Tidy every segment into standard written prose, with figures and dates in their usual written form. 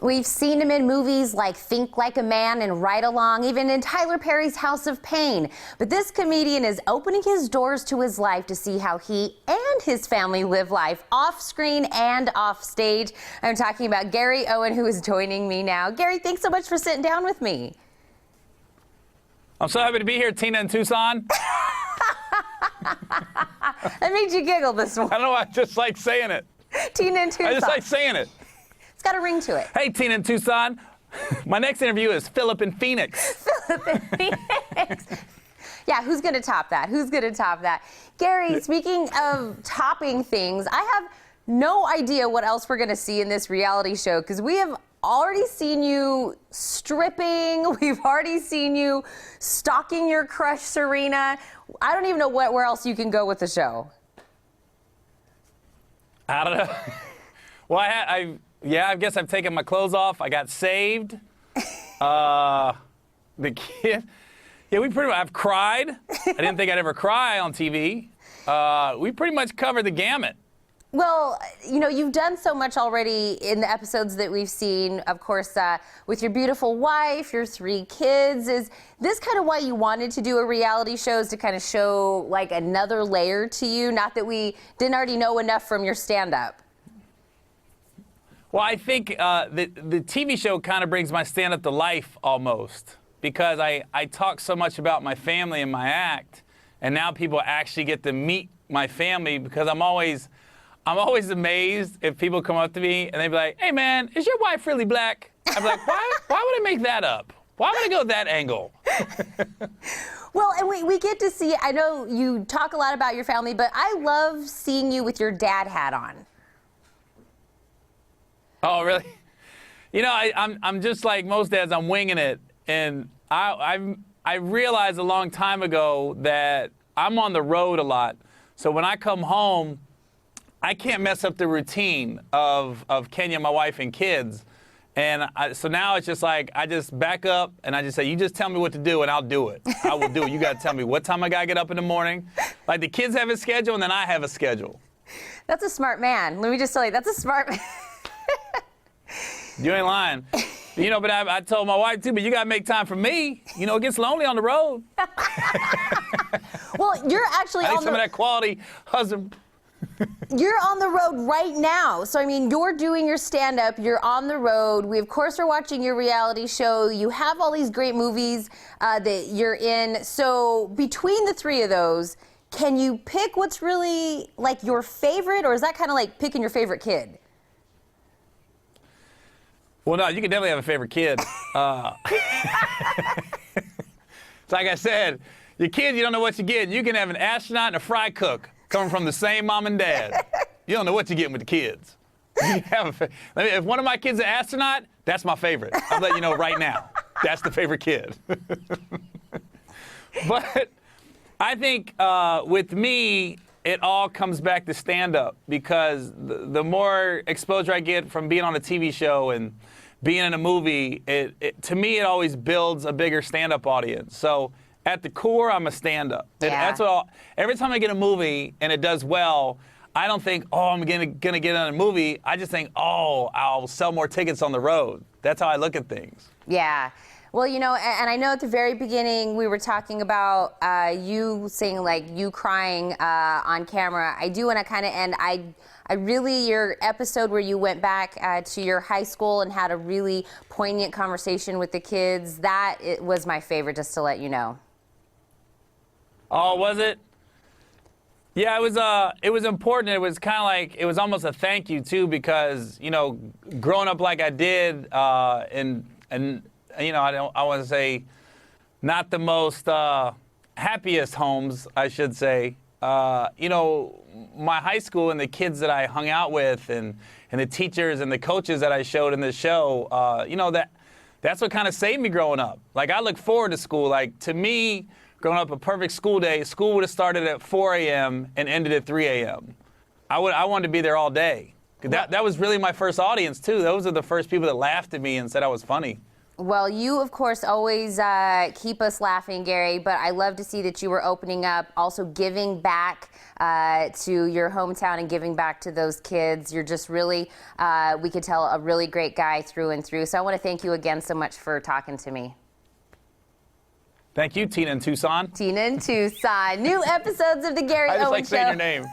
We've seen him in movies like Think Like a Man and Ride Along, even in Tyler Perry's House of Pain. But this comedian is opening his doors to his life to see how he and his family live life off screen and off stage. I'm talking about Gary Owen, who is joining me now. Gary, thanks so much for sitting down with me. I'm so happy to be here, Tina in Tucson. That made you giggle this morning. I don't know, I just like saying it. Tina in Tucson. I just like saying it. It's got a ring to it. Hey, Tina in Tucson. My next interview is Philip in Phoenix. Philip in Phoenix. Yeah, who's going to top that? Who's going to top that? Gary, speaking of topping things, I have no idea what else we're going to see in this reality show, because we have already seen you stripping. We've already seen you stalking your crush, Serena. I don't even know where else you can go with the show. I don't know. Well, I guess I've taken my clothes off. I got saved. The kid. Yeah, I've cried. I didn't think I'd ever cry on TV. We pretty much covered the gamut. Well, you know, you've done so much already in the episodes that we've seen, of course, with your beautiful wife, your 3 kids. Is this kind of why you wanted to do a reality show, is to kind of show like another layer to you? Not that we didn't already know enough from your stand-up. Well, I think the TV show kind of brings my stand-up to life almost, because I talk so much about my family in my act, and now people actually get to meet my family, because I'm always amazed if people come up to me and they be like, "Hey man, is your wife really black?" I'm like, why would I make that up? Why would I go that angle? Well, and we get to see, I know you talk a lot about your family, but I love seeing you with your dad hat on. Oh, really? You know, I'm just like most dads, I'm winging it. And I realized a long time ago that I'm on the road a lot. So when I come home, I can't mess up the routine of Kenya, my wife, and kids. And so now it's just like, I just back up and I just say, you just tell me what to do and I'll do it. I will do it. You got to tell me what time I got to get up in the morning. Like, the kids have a schedule and then I have a schedule. That's a smart man. Let me just tell you, that's a smart man. You ain't lying. You know, but I told my wife too, but you got to make time for me. You know, it gets lonely on the road. Well, you're actually I need some of that quality husband. You're on the road right now. So, I mean, you're doing your stand-up, you're on the road. We, of course, are watching your reality show. You have all these great movies that you're in. So, between the 3 of those, can you pick what's really, like, your favorite? Or is that kind of like picking your favorite kid? Well, no, you can definitely have a favorite kid. It's like I said, your kid, you don't know what you're getting. You can have an astronaut and a fry cook coming from the same mom and dad. You don't know what you're getting with the kids. You have if one of my kids is an astronaut, that's my favorite. I'll let you know right now. That's the favorite kid. But I think with me, it all comes back to stand-up, because the more exposure I get from being on a TV show and being in a movie, to me, it always builds a bigger stand-up audience. So at the core, I'm a stand-up. Yeah. That's what every time I get a movie and it does well, I don't think, oh, I'm gonna get on a movie. I just think, oh, I'll sell more tickets on the road. That's how I look at things. Yeah. Well, you know, and I know at the very beginning we were talking about you saying, like, you crying on camera. I do want to kind of end. I really, your episode where you went back to your high school and had a really poignant conversation with the kids, it was my favorite, just to let you know. Oh, was it? Yeah, it was important. It was kind of like, it was almost a thank you too, because, you know, growing up like I did, and you know, I want to say not the most happiest homes, I should say. You know, my high school and the kids that I hung out with, and the teachers and the coaches that I showed in the show, you know, that's what kind of saved me growing up. Like, I look forward to school. Like, to me, growing up, a perfect school day, school would have started at 4 a.m. and ended at 3 a.m. I wanted to be there all day. That was really my first audience too. Those are the first people that laughed at me and said I was funny. Well, you, of course, always keep us laughing, Gary, but I love to see that you were opening up, also giving back to your hometown and giving back to those kids. You're just really, we could tell, a really great guy through and through. So I want to thank you again so much for talking to me. Thank you, Tina in Tucson. Tina in Tucson. New episodes of The Gary Owen Show. I just like saying your name.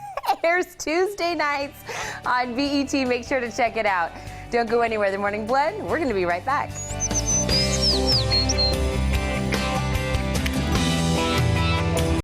Airs Tuesday nights on BET. Make sure to check it out. Don't go anywhere. The Morning Blend, we're going to be right back.